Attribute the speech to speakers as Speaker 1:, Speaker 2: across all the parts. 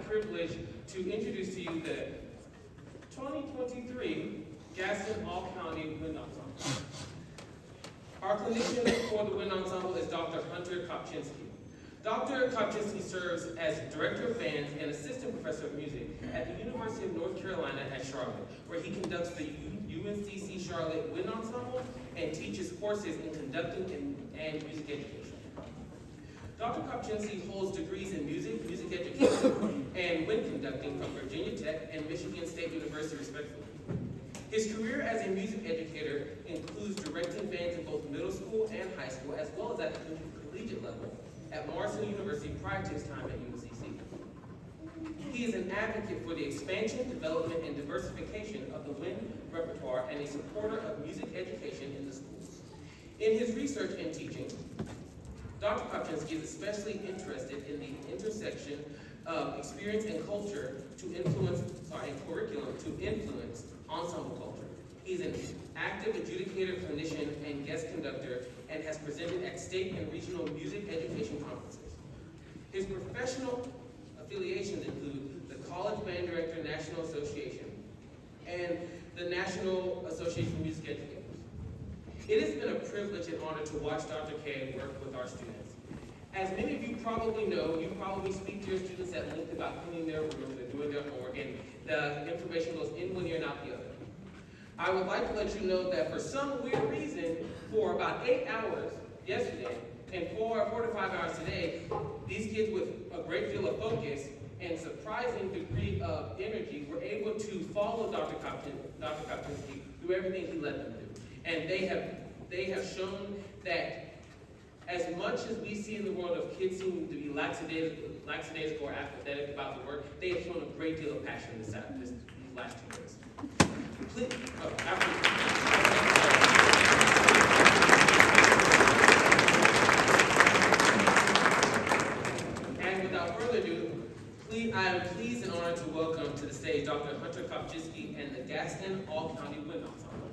Speaker 1: privilege to introduce to you the 2023 Gaston All-County Wind Ensemble. Our clinician for the Wind Ensemble is Dr. Hunter Kopczynski. Dr. Kopczynski serves as Director of Bands and Assistant Professor of Music at the University of North Carolina at Charlotte, where he conducts the UNCC Charlotte Wind Ensemble and teaches courses in conducting and music education. Dr. Kopczynski holds degrees in music, music education, and wind conducting from Virginia Tech and Michigan State University, respectively. His career as a music educator includes directing bands in both middle school and high school, as well as at the collegiate level at Morrison University prior to his time at UNCC. He is an advocate for the expansion, development, and diversification of the wind repertoire and a supporter of music education in the schools. In his research and teaching, Dr. Kopczynski is especially interested in the intersection of experience and culture and curriculum to influence ensemble culture. He's an active adjudicator, clinician, and guest conductor, and has presented at state and regional music education conferences. His professional affiliations include the College Band Director National Association and the National Association of Music Educators. It has been a privilege and honor to watch Dr. K work with our students. As many of you probably know, you probably speak to your students at length about cleaning their rooms and doing their homework, and the information goes in one ear and out the other. I would like to let you know that for some weird reason, for about 8 hours yesterday and 4 to 5 hours today, these kids with a great deal of focus and surprising degree of energy were able to follow Dr. Kopczynski through everything he let them do. And they have shown that as much as we see in the world of kids seeming to be lackadaisical or apathetic about the work, they have shown a great deal of passion these last 2 days. And without further ado, I am pleased and honored to welcome to the stage Dr. Hunter Kopczynski and the Gaston All-County Wind Ensemble.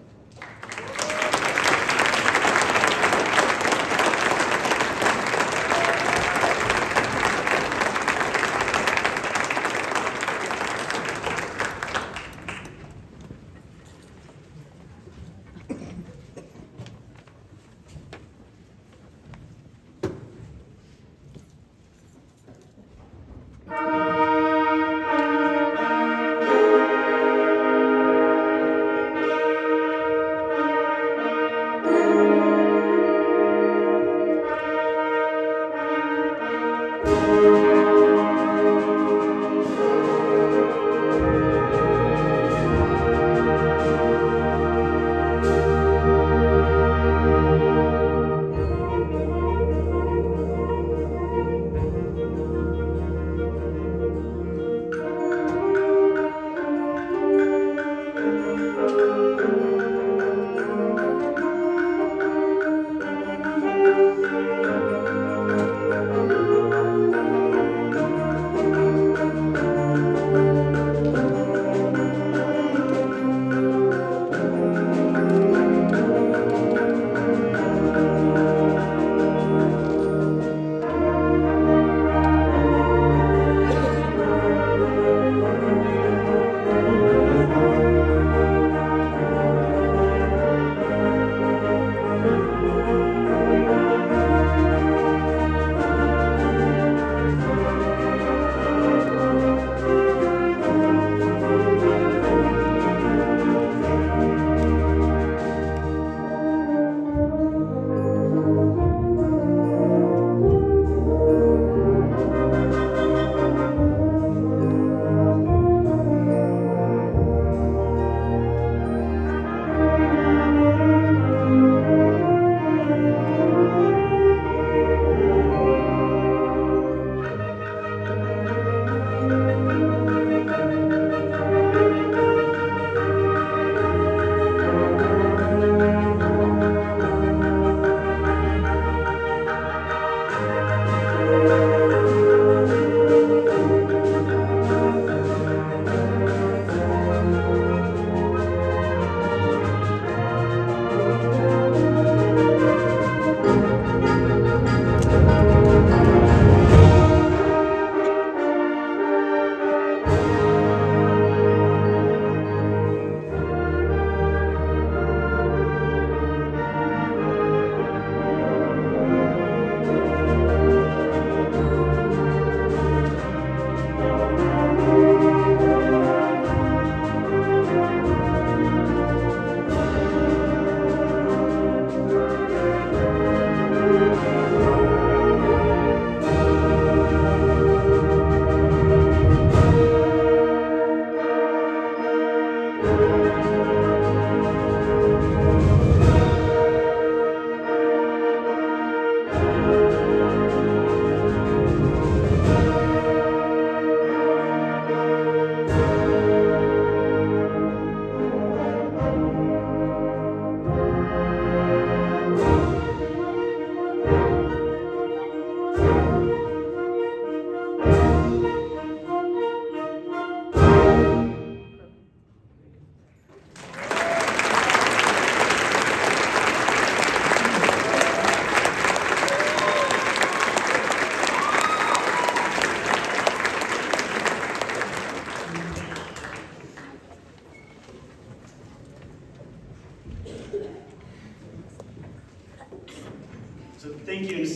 Speaker 2: Thank you. It's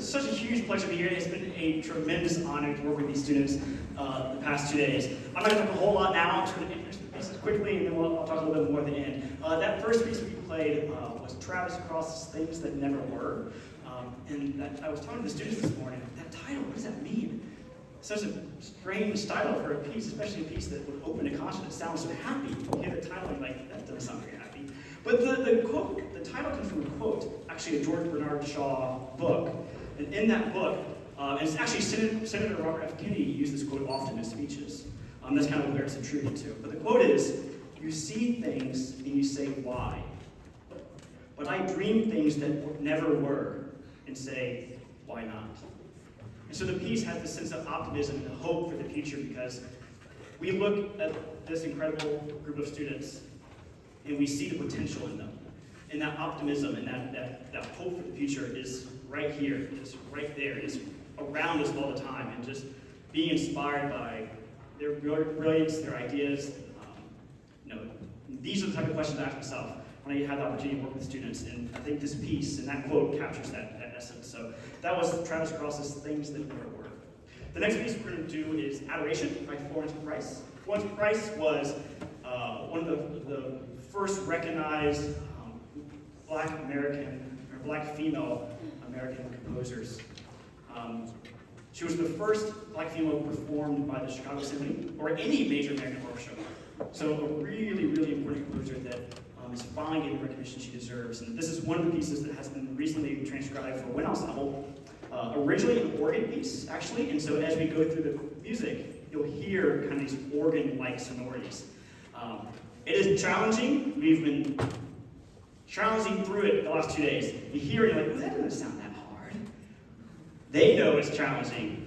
Speaker 2: such a huge pleasure to be here. It's been a tremendous honor to work with these students the past 2 days. I'm not going to talk a whole lot now. I'm just going to introduce the pieces quickly, and then I'll talk a little bit more at the end. That first piece we played was Travis Cross's Things That Never Were. I was talking to the students this morning, that title, what does that mean? Such a strange title for a piece, especially a piece that would open a concert that sounds so happy. You hear the title and you're like, that doesn't sound very happy. But the title comes from a quote, actually a George Bernard Shaw book. And in that book, and it's actually Senator Robert F. Kennedy used this quote often in his speeches. That's kind of where it's attributed to. But the quote is, you see things and you say, why? But I dream things that never were and say, why not? And so the piece has this sense of optimism and hope for the future because we look at this incredible group of students and we see the potential in them. And that optimism and that hope for the future is right here, is right there, is around us all the time, and just being inspired by their brilliance, their ideas. These are the type of questions I ask myself when I have the opportunity to work with students, and I think this piece and that quote captures that essence. So that was Travis Cross's Things That Never Were. The next piece we're going to do is Adoration by Florence Price. Florence Price was one of the first recognized Black female American composers. She was the first Black female performed by the Chicago Symphony or any major American orchestra. So a really, really important composer that is finally getting the recognition she deserves. And this is one of the pieces that has been recently transcribed for Wind Ensemble. Originally an organ piece, actually, and so as we go through the music, you'll hear kind of these organ-like sonorities. It is challenging. We've been challenging through it the last 2 days. You hear it, you're like, well, that doesn't sound that hard. They know it's challenging.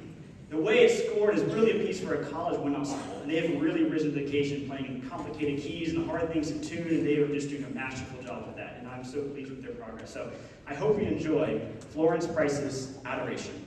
Speaker 2: The way it's scored is really a piece for a college wind ensemble, and they have really risen to the occasion, playing complicated keys and hard things to tune, and they are just doing a masterful job with that, and I'm so pleased with their progress. So I hope you enjoy Florence Price's Adoration.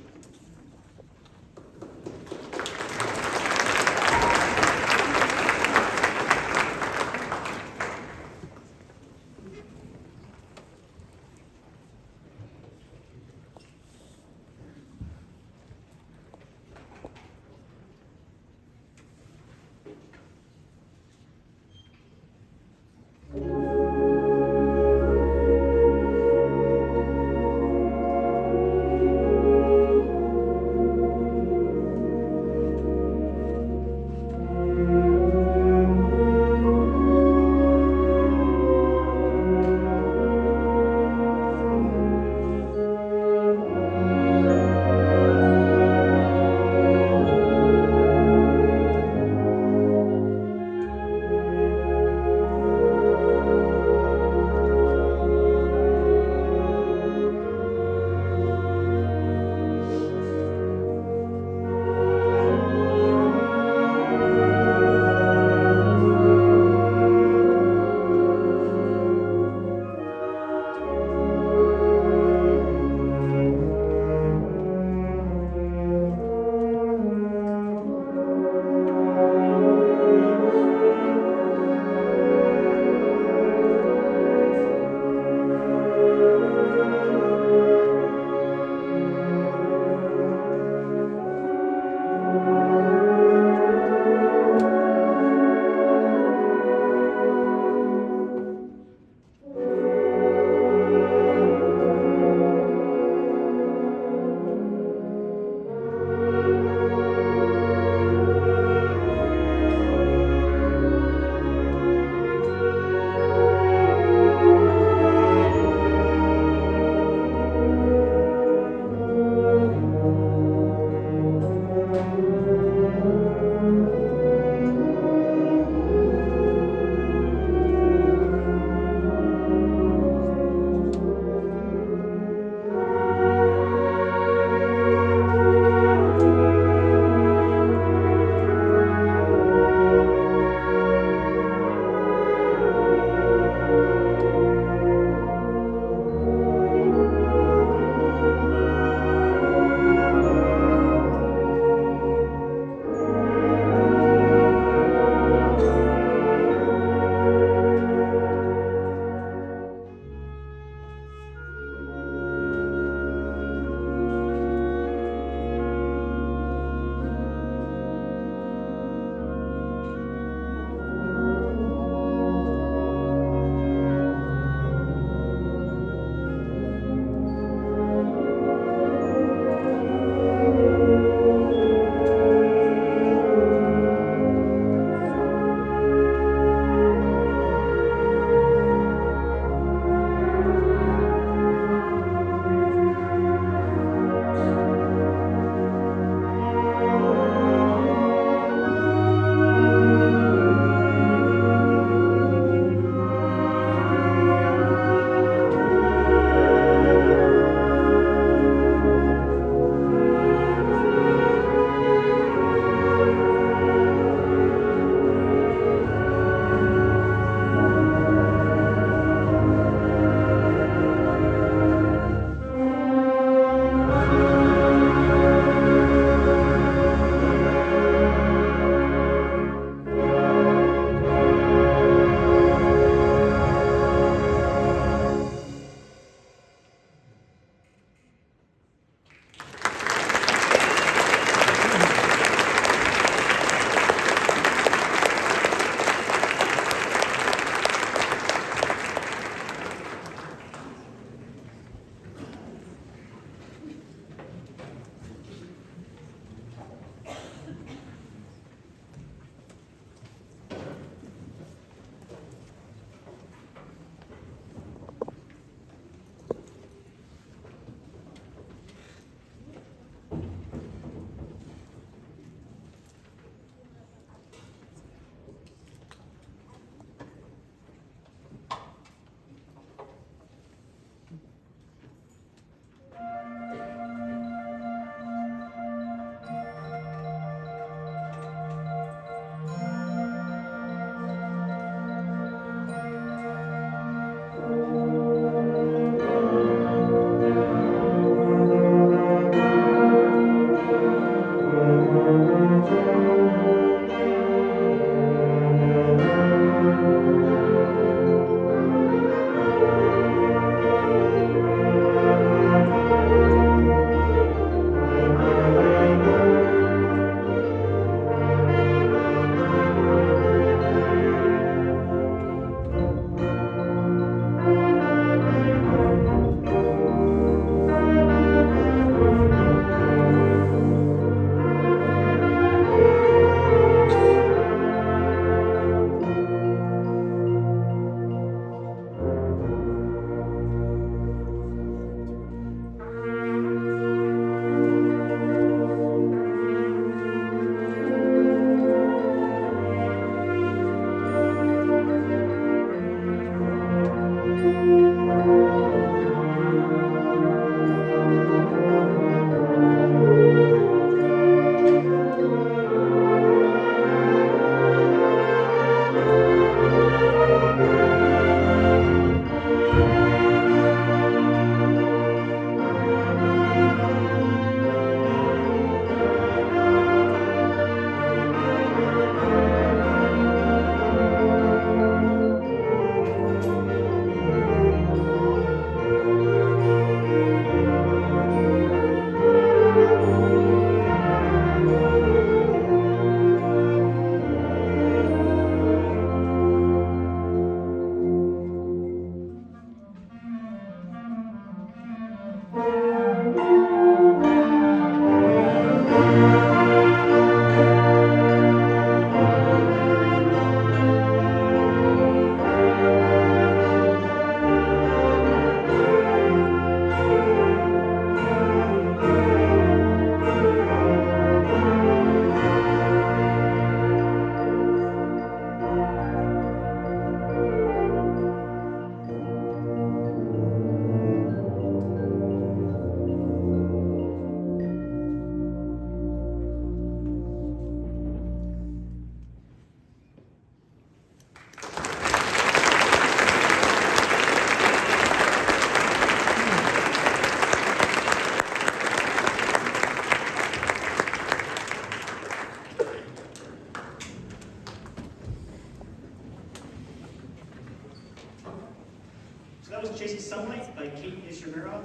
Speaker 2: that was Chasing Sunlight by Kate Ishimura.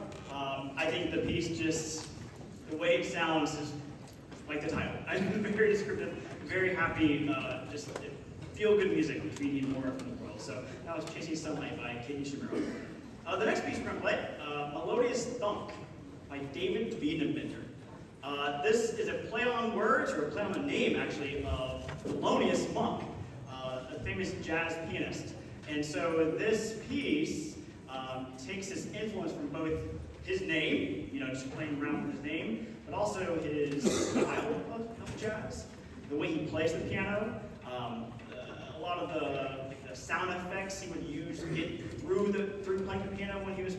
Speaker 2: I think the piece just, the way it sounds is like the title. I'm very descriptive, very happy, just feel-good music, which we need more of in the world. So that was Chasing Sunlight by Kate Ishimura. The next piece we're going to play, Melodious Thunk by David Wiedenbinder. This is a play on words, or a play on the name, actually, of Thelonious Monk, a famous jazz pianist. And so this piece takes his influence from both his name, just playing around with his name, but also his style of jazz, the way he plays the piano, a lot of the sound effects he would use to get through playing the piano when he was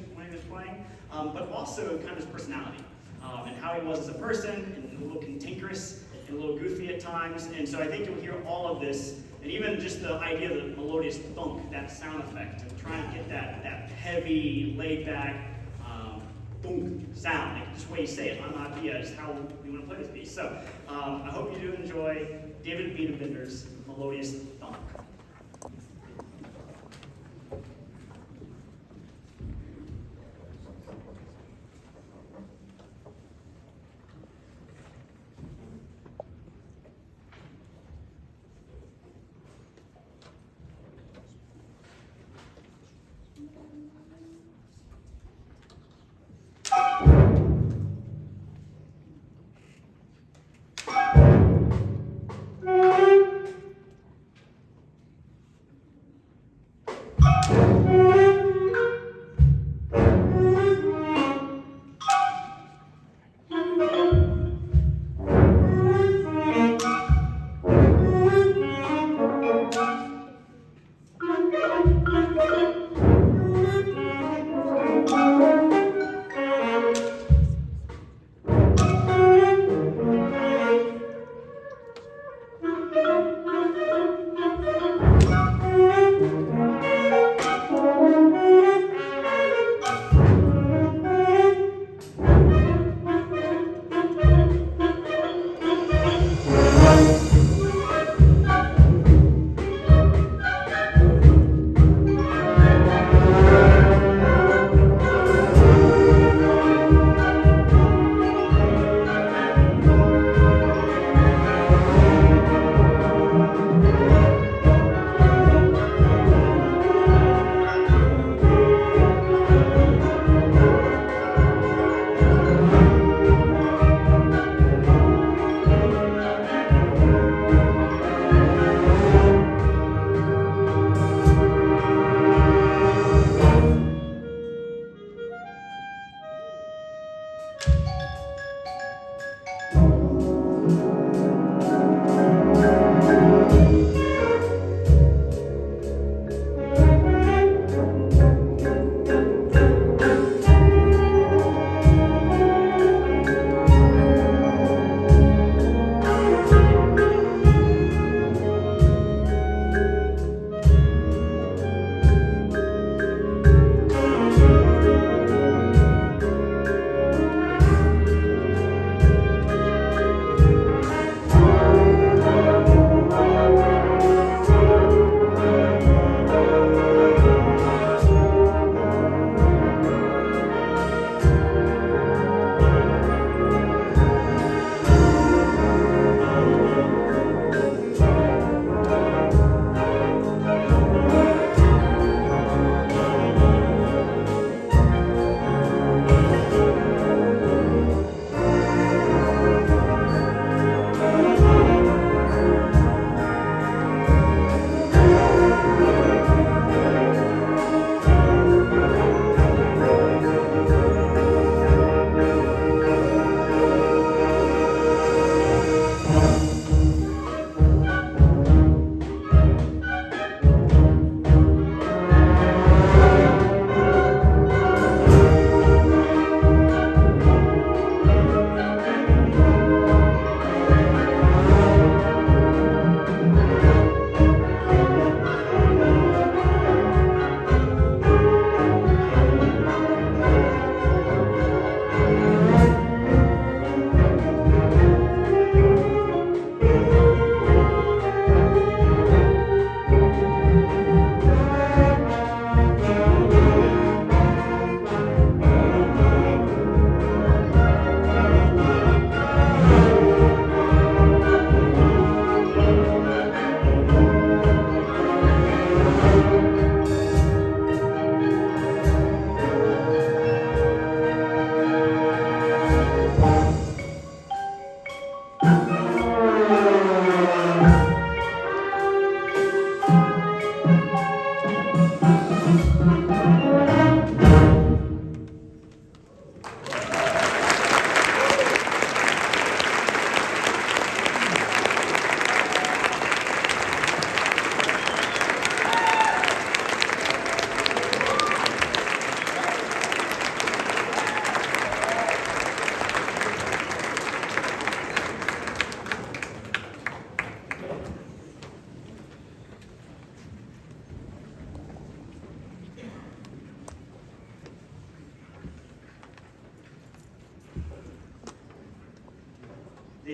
Speaker 2: playing, but also kind of his personality. And how he was as a person, and a little cantankerous, and a little goofy at times. And so I think you'll hear all of this, and even just the idea of the melodious thunk, that sound effect, and trying to get that heavy, laid-back thunk sound, like just the way you say it, onomatopoeia is how we want to play this piece. So I hope you do enjoy David Wiedenbinder's Melodious Thunk.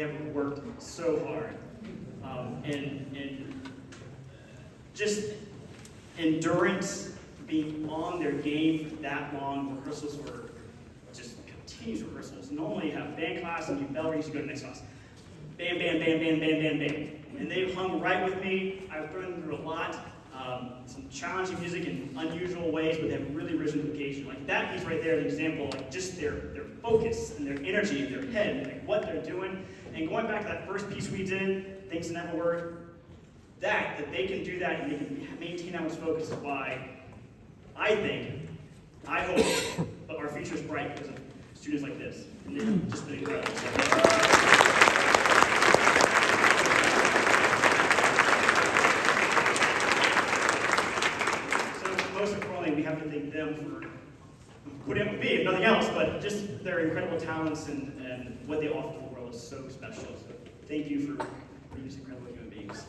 Speaker 2: have worked so hard. And just endurance, being on their game for that long. Rehearsals were just continuous rehearsals. Normally you have band class and you bell rings, you go to the next class. Bam, bam, bam, bam, bam, bam, bam. And they've hung right with me. I've been through a lot. Some challenging music in unusual ways, but they have really risen to the occasion. Like that piece right there, an example, like just their focus and their energy and their head, like what they're doing. And going back to that first piece we did, Things in That Word, that they can do that and they can maintain that much focus is why I hope, but our future is bright because of students like this. And they've just been incredible. So most importantly, we have to thank them for putting up with me, if nothing else, but just their incredible talents and what they offer to the world is so special. So thank you for these incredible human beings.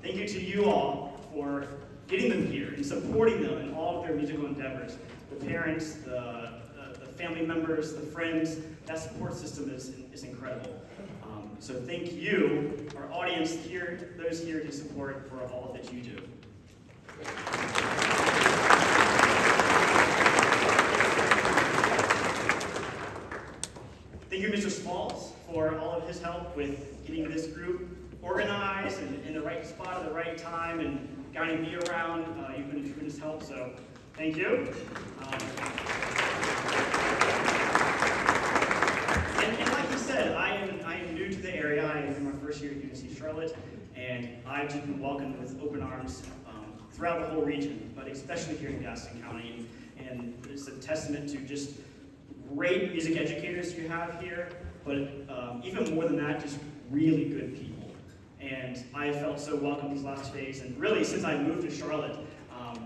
Speaker 2: Thank you to you all for getting them here and supporting them in all of their musical endeavors. The parents, the family members, the friends, that support system is incredible. So thank you, our audience here, those here to support for all that you do. Thank you, Mr. Smalls, for all of his help with getting this group organized and in the right spot at the right time and guiding me around. You've been a tremendous help, so thank you. And like you said, I am new to the area. I am in my first year at UNC Charlotte, and I've just been welcomed with open arms throughout the whole region, but especially here in Gaston County. And it's a testament to just great music educators you have here, but even more than that, just really good people. And I have felt so welcome these last 2 days, and really since I moved to Charlotte,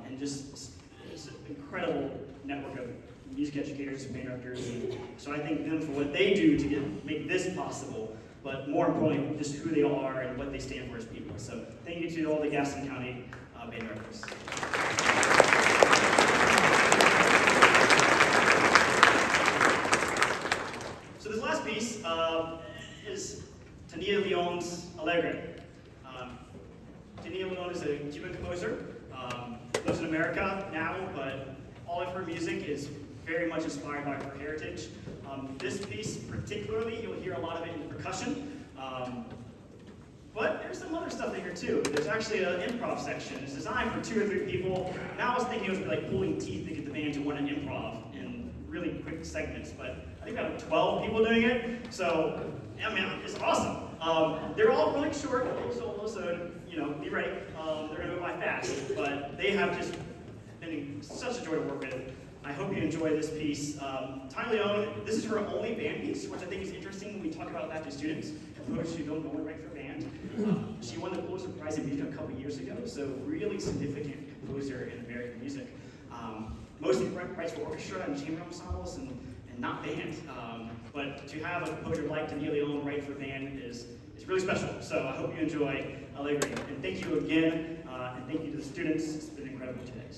Speaker 2: and just it's an incredible network of music educators and band directors. So I thank them for what they do to make this possible, but more importantly, just who they are and what they stand for as people. So thank you to all the Gaston County band directors. So this last piece is Tania Leon's Alegre. Tania Leon is a Cuban composer, lives in America now, but all of her music is very much inspired by her heritage. This piece particularly, you'll hear a lot of it in percussion, but there's some other stuff in here too. There's actually an improv section. It's designed for 2 or 3 people. Now I was thinking it was like pulling teeth to get the band to want to improv in really quick segments, but I think we have 12 people doing it, so I mean, it's awesome. They're all really short, little solos, so be ready. They're going to go by fast, but they have just been such a joy to work with. I hope you enjoy this piece. Tania Leon, this is her only band piece, which I think is interesting when we talk about that to students. Composers who don't normally write for band. She won the Pulitzer Prize in Music a couple years ago, so really significant composer in American music. Mostly writes for orchestra and chamber ensembles and not band. But to have a composer like Tania Leon write for band is really special. So I hope you enjoy Allegri. And thank you again, and thank you to the students. It's been incredible today.